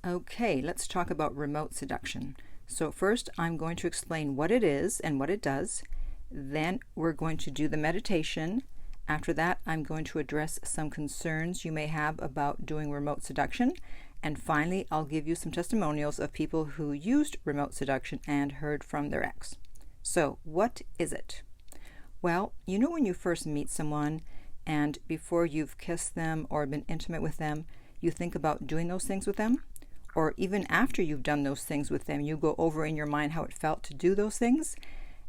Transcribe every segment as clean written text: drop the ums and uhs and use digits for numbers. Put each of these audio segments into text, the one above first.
Okay, let's talk about remote seduction. So first, I'm going to explain what it is and what it does. Then we're going to do the meditation. After that, I'm going to address some concerns you may have about doing remote seduction. And finally, I'll give you some testimonials of people who used remote seduction and heard from their ex. So, what is it? Well, you know when you first meet someone and before you've kissed them or been intimate with them, you think about doing those things with them? Or even after you've done those things with them, you go over in your mind how it felt to do those things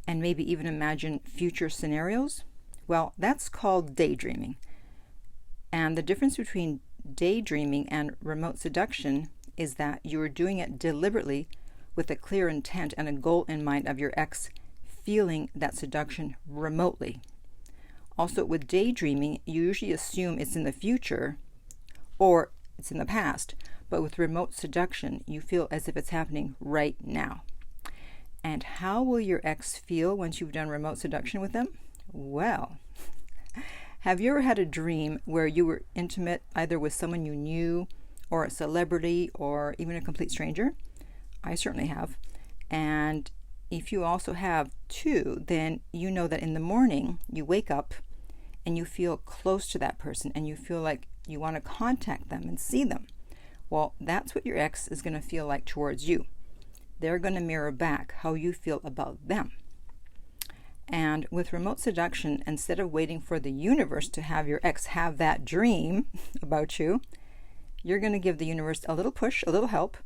and maybe even imagine future scenarios? Well, that's called daydreaming. And the difference between daydreaming and remote seduction is that you're doing it deliberately with a clear intent and a goal in mind of your ex feeling that seduction remotely. Also, with daydreaming, you usually assume it's in the future or it's in the past, but with remote seduction, you feel as if it's happening right now. And how will your ex feel once you've done remote seduction with them? Well, have you ever had a dream where you were intimate either with someone you knew or a celebrity or even a complete stranger? I certainly have. And if you also have too, then you know that in the morning you wake up and you feel close to that person and you feel like you want to contact them and see them. Well, that's what your ex is going to feel like towards you. They're going to mirror back how you feel about them. And with remote seduction, instead of waiting for the universe to have your ex have that dream about you, you're going to give the universe a little push, a little help,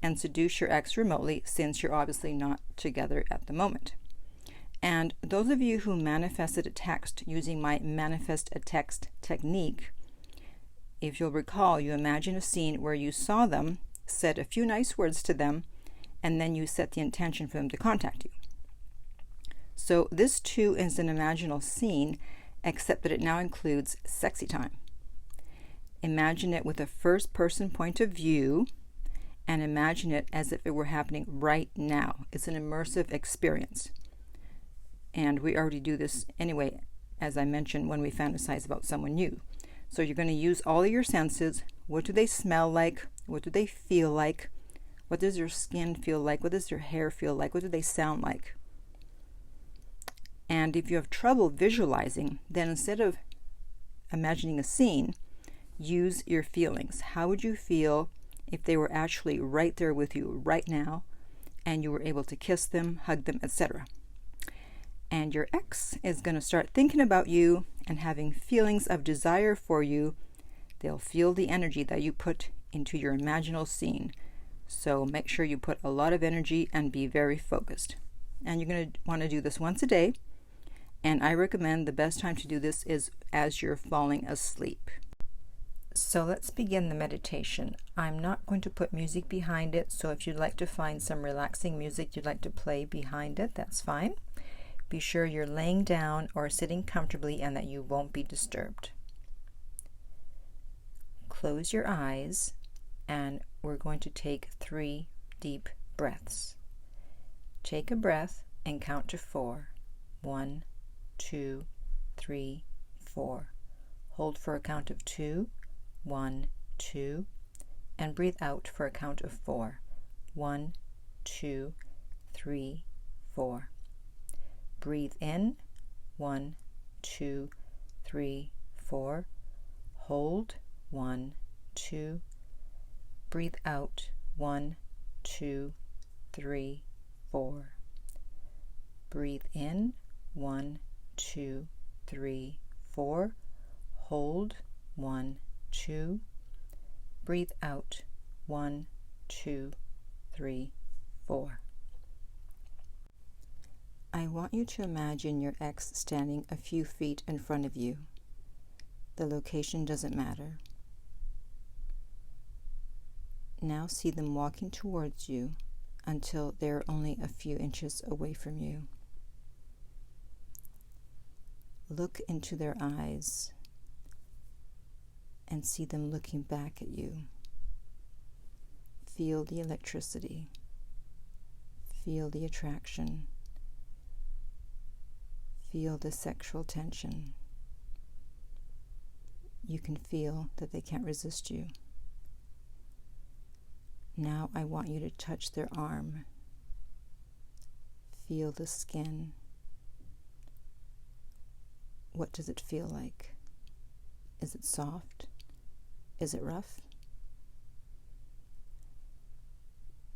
and seduce your ex remotely since you're obviously not together at the moment. And those of you who manifested a text using my manifest a text technique, if you'll recall, you imagine a scene where you saw them, said a few nice words to them, and then you set the intention for them to contact you. So this too is an imaginal scene, except that it now includes sexy time. Imagine it with a first-person point of view, and imagine it as if it were happening right now. It's an immersive experience. And we already do this anyway, as I mentioned, when we fantasize about someone new. So you're going to use all of your senses. What do they smell like? What do they feel like? What does their skin feel like? What does their hair feel like? What do they sound like? And if you have trouble visualizing, then instead of imagining a scene, use your feelings. How would you feel if they were actually right there with you right now and you were able to kiss them, hug them, etc.? And your ex is going to start thinking about you and having feelings of desire for you. They'll feel the energy that you put into your imaginal scene. So make sure you put a lot of energy and be very focused. And you're going to want to do this once a day. And I recommend the best time to do this is as you're falling asleep. So let's begin the meditation. I'm not going to put music behind it, so if you'd like to find some relaxing music you'd like to play behind it, that's fine. Be sure you're laying down or sitting comfortably and that you won't be disturbed. Close your eyes and we're going to take 3 deep breaths. Take a breath and count to 4. 1, 2, 3, 4. Hold for a count of 2. 1, 2. And breathe out for a count of 4. 1, 2, 3, 4. Breathe in, 1, 2, 3, 4. Hold, 1, 2. Breathe out, 1, 2, 3, 4. Breathe in, 1, 2, 3, 4. Hold, 1, 2. Breathe out, 1, 2, 3, 4. I want you to imagine your ex standing a few feet in front of you. The location doesn't matter. Now see them walking towards you until they're only a few inches away from you. Look into their eyes and see them looking back at you. Feel the electricity. Feel the attraction. Feel the sexual tension. You can feel that they can't resist you. Now I want you to touch their arm. Feel the skin. What does it feel like? Is it soft? Is it rough?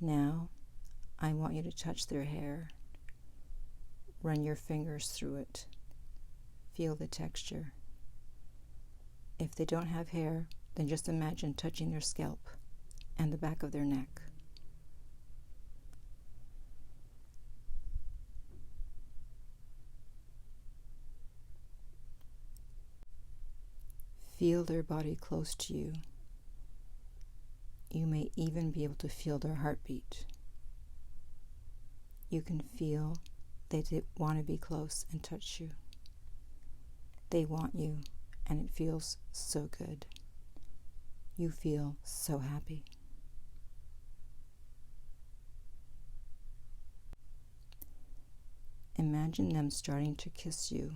Now I want you to touch their hair. Run your fingers through it. Feel the texture. If they don't have hair, then just imagine touching their scalp and the back of their neck. Feel their body close to you. You may even be able to feel their heartbeat. You can feel they want to be close and touch you. They want you, and it feels so good. You feel so happy. Imagine them starting to kiss you.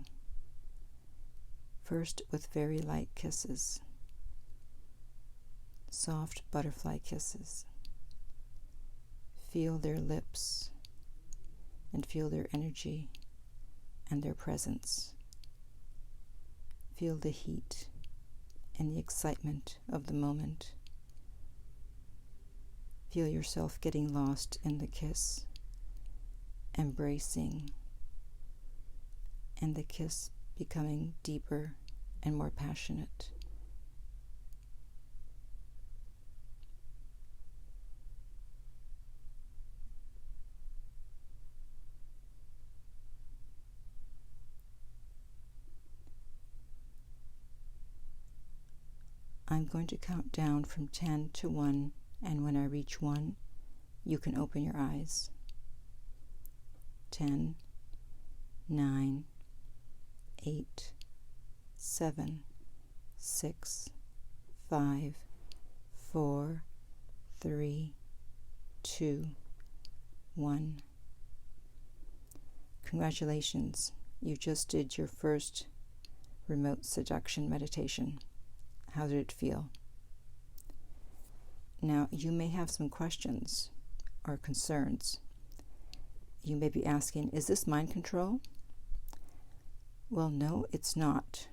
First with very light kisses, soft butterfly kisses. Feel their lips and feel their energy and their presence. Feel the heat and the excitement of the moment. Feel yourself getting lost in the kiss, embracing, and the kiss becoming deeper and more passionate. I'm going to count down from 10 to 1, and when I reach 1, you can open your eyes. 10, 9, 8, 7, 6, 5, 4, 3, 2, 1. Congratulations, you just did your first remote seduction meditation. How did it feel? Now, you may have some questions or concerns. You may be asking, is this mind control? Well, no, it's not.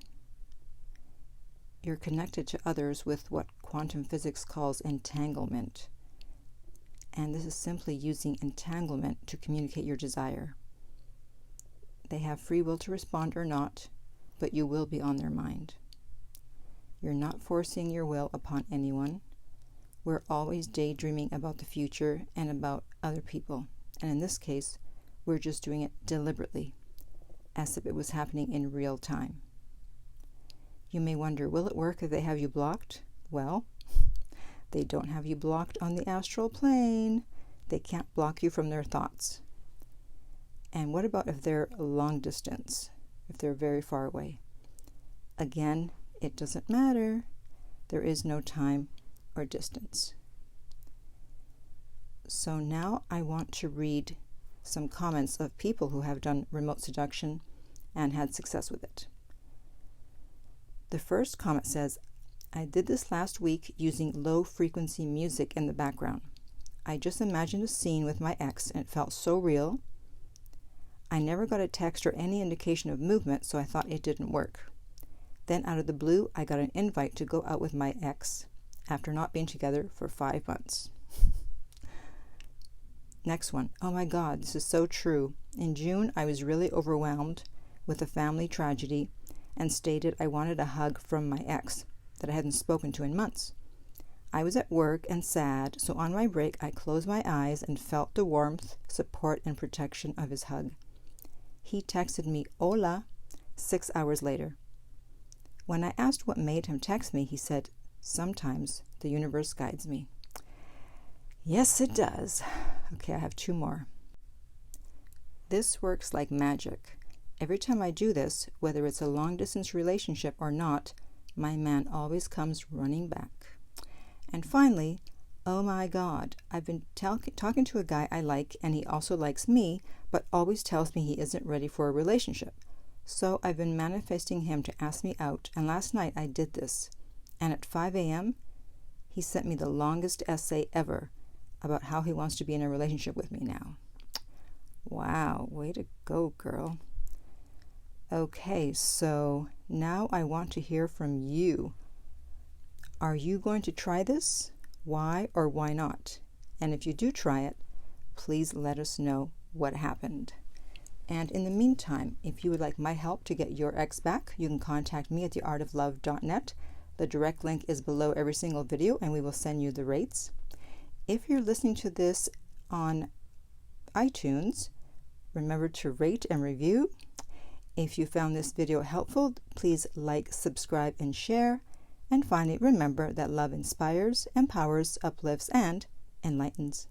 You're connected to others with what quantum physics calls entanglement. And this is simply using entanglement to communicate your desire. They have free will to respond or not, but you will be on their mind. You're not forcing your will upon anyone. We're always daydreaming about the future and about other people. And in this case, we're just doing it deliberately, as if it was happening in real time. You may wonder, will it work if they have you blocked? Well, they don't have you blocked on the astral plane. They can't block you from their thoughts. And what about if they're long distance, if they're very far away? Again, it doesn't matter. There is no time or distance. So now I want to read some comments of people who have done remote seduction and had success with it. The first comment says, I did this last week using low-frequency music in the background. I just imagined a scene with my ex and it felt so real. I never got a text or any indication of movement, so I thought it didn't work. Then out of the blue, I got an invite to go out with my ex after not being together for 5 months. Next one. Oh my God, this is so true. In June, I was really overwhelmed with a family tragedy and stated I wanted a hug from my ex that I hadn't spoken to in months. I was at work and sad, so on my break, I closed my eyes and felt the warmth, support, and protection of his hug. He texted me, "Hola," 6 hours later. When I asked what made him text me, he said, "Sometimes the universe guides me." Yes, it does. Okay, I have 2 more. This works like magic. Every time I do this, whether it's a long-distance relationship or not, my man always comes running back. And finally, oh my God, I've been talking to a guy I like, and he also likes me, but always tells me he isn't ready for a relationship. So I've been manifesting him to ask me out, and last night I did this. And at 5 a.m., he sent me the longest essay ever, about how he wants to be in a relationship with me now. Wow, way to go, girl. Okay, so now I want to hear from you. Are you going to try this? Why or why not? And if you do try it, please let us know what happened. And in the meantime, if you would like my help to get your ex back, you can contact me at theartoflove.net. The direct link is below every single video, and we will send you the rates. If you're listening to this on iTunes, remember to rate and review. If you found this video helpful, please like, subscribe, and share. And finally, remember that love inspires, empowers, uplifts, and enlightens.